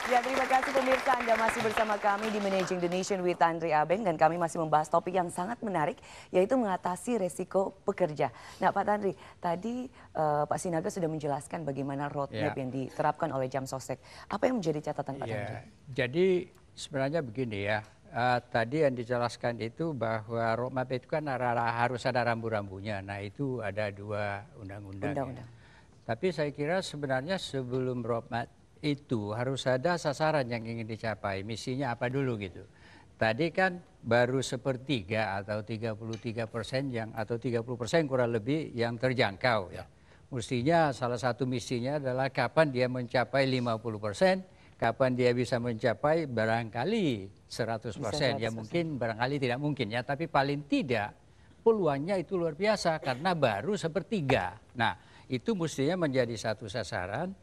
Ya, terima kasih pemirsa, Anda masih bersama kami di Managing the Nation with Tandri Abeng dan kami masih membahas topik yang sangat menarik yaitu mengatasi resiko pekerja. Nah Pak Tandri, tadi Pak Sinaga sudah menjelaskan bagaimana roadmap yang diterapkan oleh Jam Sostek. Apa yang menjadi catatan Pak Tandri? Jadi sebenarnya begini ya, tadi yang dijelaskan itu bahwa roadmap itu kan harus ada rambu-rambunya. Nah itu ada 2 undang-undang. Ya. Tapi saya kira sebenarnya sebelum roadmap itu harus ada sasaran yang ingin dicapai, misinya apa dulu gitu. Tadi kan baru sepertiga atau 33% atau 30% kurang lebih yang terjangkau ya. Mestinya salah satu misinya adalah kapan dia mencapai 50%, kapan dia bisa mencapai barangkali 100%. Ya mungkin barangkali tidak mungkin ya, tapi paling tidak peluangnya itu luar biasa karena baru sepertiga. Nah, itu mestinya menjadi satu sasaran.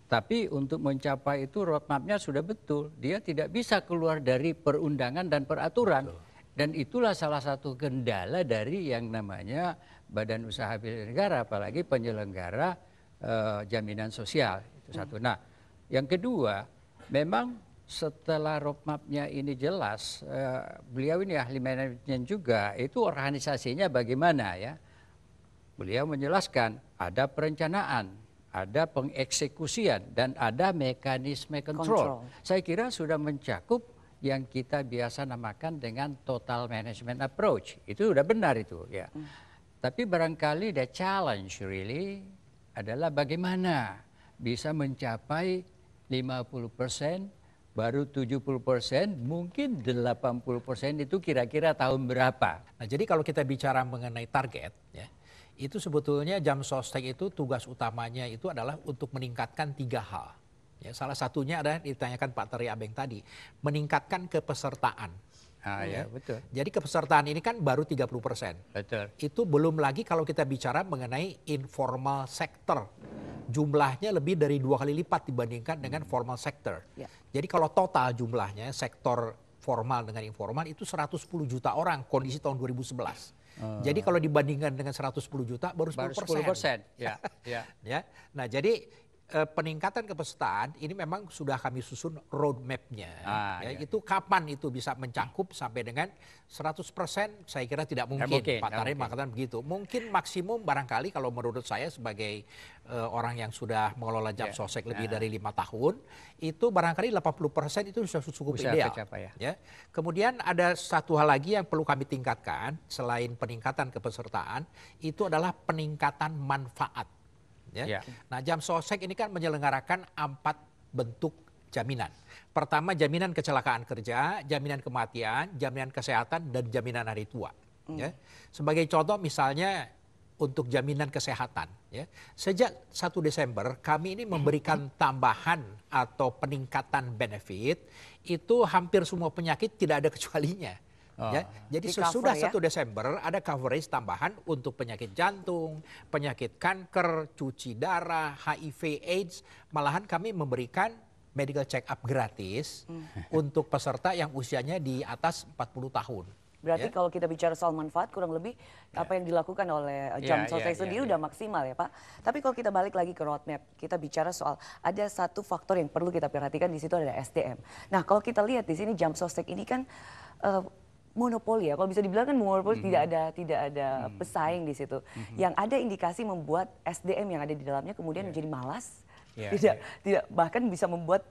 Tapi untuk mencapai itu roadmap-nya sudah betul. Dia tidak bisa keluar dari perundangan dan peraturan. Dan itulah salah satu kendala dari yang namanya Badan Usaha Milik Negara, apalagi penyelenggara jaminan sosial. Itu satu. Nah, yang kedua, memang setelah roadmap-nya ini jelas, beliau ini ahli manajemen juga, itu organisasinya bagaimana ya. Beliau menjelaskan ada perencanaan, ada pengeksekusian, dan ada mekanisme kontrol. Saya kira sudah mencakup yang kita biasa namakan dengan total management approach. Itu sudah benar itu ya. Tapi barangkali the challenge really adalah bagaimana bisa mencapai 50%, baru 70%, mungkin 80% itu kira-kira tahun berapa. Nah, jadi kalau kita bicara mengenai target ya, itu sebetulnya Jam Sostek itu tugas utamanya itu adalah untuk meningkatkan 3 hal. Ya, salah satunya adalah ditanyakan Pak Tari Abeng tadi, meningkatkan kepesertaan. Ya, betul. Jadi kepesertaan ini kan baru 30%. Betul. Itu belum lagi kalau kita bicara mengenai informal sector. Jumlahnya lebih dari 2 kali lipat dibandingkan dengan formal sector. Ya. Jadi kalau total jumlahnya sektor formal dengan informal itu 110 juta orang kondisi tahun 2011. Jadi kalau dibandingkan dengan 110 juta baru 10%. Ya, ya. Nah, jadi peningkatan kepesertaan ini memang sudah kami susun roadmap-nya. Itu kapan itu bisa mencakup sampai dengan 100%, saya kira tidak mungkin. Pak Tari mengatakan begitu. Mungkin maksimum barangkali kalau menurut saya sebagai orang yang sudah mengelola Jam Sostek lebih dari 5 tahun, itu barangkali 80% itu sudah cukup ideal. Ya. Kemudian ada satu hal lagi yang perlu kami tingkatkan selain peningkatan kepesertaan, itu adalah peningkatan manfaat. Ya. Nah, Jam Sostek ini kan menyelenggarakan 4 bentuk jaminan. Pertama, jaminan kecelakaan kerja, jaminan kematian, jaminan kesehatan, dan jaminan hari tua. Ya. Sebagai contoh misalnya untuk jaminan kesehatan. Ya. Sejak 1 Desember kami ini memberikan tambahan atau peningkatan benefit, itu hampir semua penyakit tidak ada kecualinya. Ya, jadi sesudah 1 Desember ada coverage tambahan untuk penyakit jantung, penyakit kanker, cuci darah, HIV, AIDS. Malahan kami memberikan medical check up gratis untuk peserta yang usianya di atas 40 tahun. Berarti kalau kita bicara soal manfaat kurang lebih apa yang dilakukan oleh Jam Sostek sendiri udah maksimal ya Pak. Tapi kalau kita balik lagi ke roadmap, kita bicara soal ada satu faktor yang perlu kita perhatikan di situ ada SDM. Nah kalau kita lihat di sini Jam Sostek ini kan monopoli ya, kalau bisa dibilang kan monopoli, tidak ada pesaing di situ. Yang ada indikasi membuat SDM yang ada di dalamnya kemudian menjadi malas, tidak bahkan bisa membuat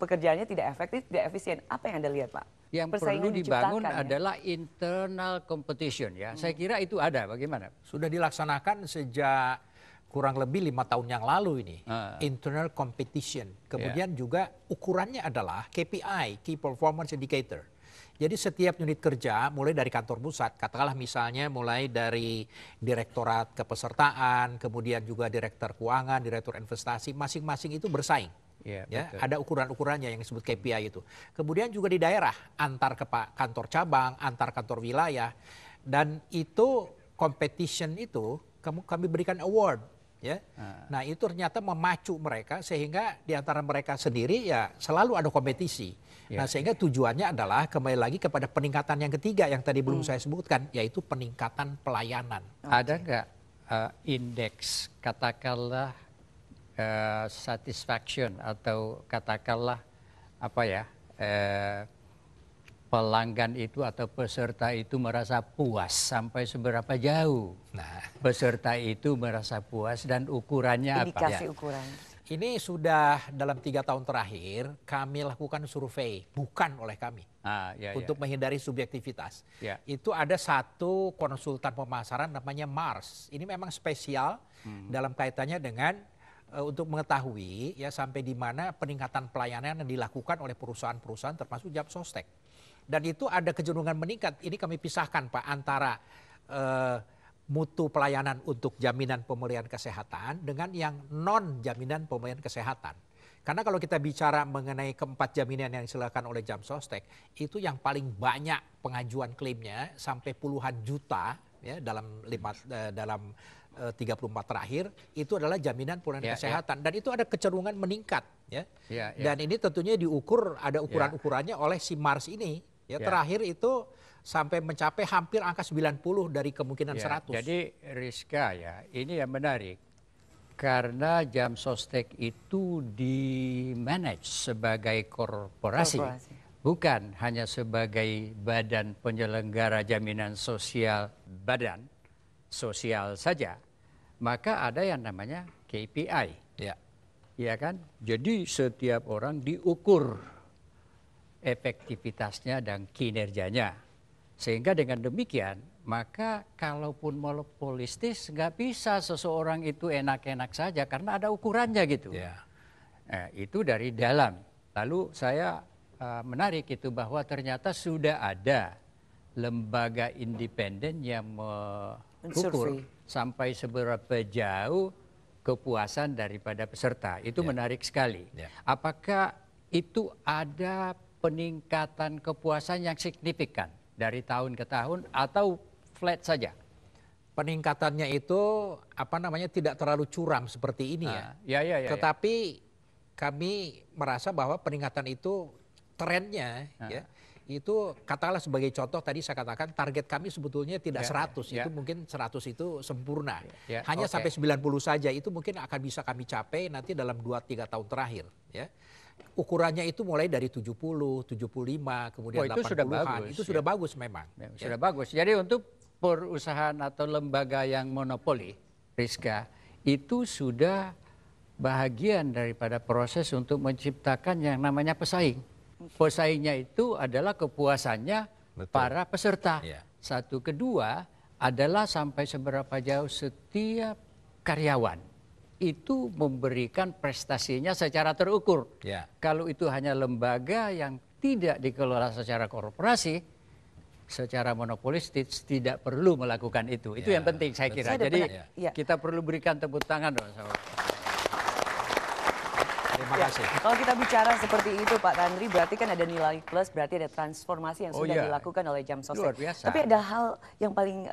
pekerjaannya tidak efektif, tidak efisien. Apa yang Anda lihat Pak? Yang perlu dibangun adalah internal competition ya. Saya kira itu ada. Bagaimana? Sudah dilaksanakan sejak kurang lebih 5 tahun yang lalu ini. Internal competition. Kemudian juga ukurannya adalah KPI, Key Performance Indicator. Jadi setiap unit kerja mulai dari kantor pusat, katakanlah misalnya mulai dari direktorat kepesertaan, kemudian juga direktur keuangan, direktur investasi, masing-masing itu bersaing. Ya, ada ukuran-ukurannya yang disebut KPI itu. Kemudian juga di daerah, antar kantor cabang, antar kantor wilayah. Dan itu competition itu kami berikan award. Ya. Nah itu ternyata memacu mereka sehingga di antara mereka sendiri ya selalu ada kompetisi. Nah sehingga tujuannya adalah kembali lagi kepada peningkatan yang ketiga yang tadi belum saya sebutkan, yaitu peningkatan pelayanan. Ada nggak indeks katakanlah satisfaction atau katakanlah apa ya, pelanggan itu atau peserta itu merasa puas sampai seberapa jauh. Nah, peserta itu merasa puas dan ukurannya apa? Indikasi ukuran. Ini sudah dalam 3 tahun terakhir kami lakukan survei, bukan oleh kami, untuk menghindari subjektivitas. Itu ada satu konsultan pemasaran namanya Mars. Ini memang spesial dalam kaitannya dengan untuk mengetahui ya sampai di mana peningkatan pelayanan yang dilakukan oleh perusahaan-perusahaan termasuk Jam Sostek. Dan itu ada kecenderungan meningkat. Ini kami pisahkan Pak antara mutu pelayanan untuk jaminan pemulihan kesehatan dengan yang non jaminan pemulihan kesehatan. Karena kalau kita bicara mengenai keempat jaminan yang diselenggarakan oleh Jam Sostek, itu yang paling banyak pengajuan klaimnya sampai puluhan juta ya dalam 34 terakhir itu adalah jaminan pemulihan kesehatan dan itu ada kecenderungan meningkat ya. Dan ini tentunya diukur, ada ukuran-ukurannya oleh si Mars ini. Ya, terakhir itu sampai mencapai hampir angka 90 dari kemungkinan 100. Jadi Rizka ya, ini yang menarik. Karena Jam Sostek itu di-manage sebagai korporasi, bukan hanya sebagai badan penyelenggara jaminan sosial, badan sosial saja. Maka ada yang namanya KPI. Ya kan? Jadi setiap orang diukur efektivitasnya dan kinerjanya. Sehingga dengan demikian, maka kalaupun monopolistis nggak bisa seseorang itu enak-enak saja karena ada ukurannya gitu. Itu dari dalam. Lalu saya menarik itu bahwa ternyata sudah ada lembaga independen yang mengukur sampai seberapa jauh kepuasan daripada peserta. Itu menarik sekali. Apakah itu ada peningkatan kepuasan yang signifikan dari tahun ke tahun atau flat saja? Peningkatannya itu tidak terlalu curam seperti ini Tetapi kami merasa bahwa peningkatan itu trennya itu katakanlah sebagai contoh tadi saya katakan target kami sebetulnya tidak 100 itu mungkin 100 itu sempurna. Hanya sampai 90 saja itu mungkin akan bisa kami capai nanti dalam 2-3 tahun terakhir ya. Ukurannya itu mulai dari 70, 75, kemudian 80-an. Itu sudah bagus memang. Sudah bagus. Jadi untuk perusahaan atau lembaga yang monopoli, Rizka, itu sudah bahagian daripada proses untuk menciptakan yang namanya pesaing. Pesaingnya itu adalah kepuasannya para peserta. Satu, kedua adalah sampai seberapa jauh setiap karyawan itu memberikan prestasinya secara terukur. Kalau itu hanya lembaga yang tidak dikelola secara korporasi, secara monopolistis, tidak perlu melakukan itu. Itu yang penting saya kira. Jadi kita perlu berikan tepuk tangan dong. Terima kasih. Kalau kita bicara seperti itu Pak Tandri, berarti kan ada nilai plus, berarti ada transformasi yang sudah dilakukan oleh Jam Sostek. Tapi ada hal yang paling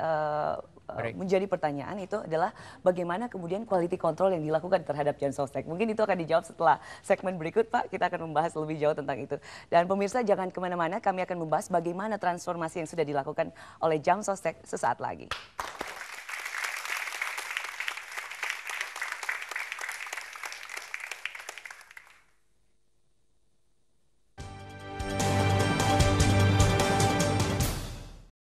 menjadi pertanyaan itu adalah bagaimana kemudian quality control yang dilakukan terhadap Jam Sostek. Mungkin itu akan dijawab setelah segmen berikut Pak, kita akan membahas lebih jauh tentang itu. Dan pemirsa jangan kemana-mana, kami akan membahas bagaimana transformasi yang sudah dilakukan oleh Jam Sostek sesaat lagi.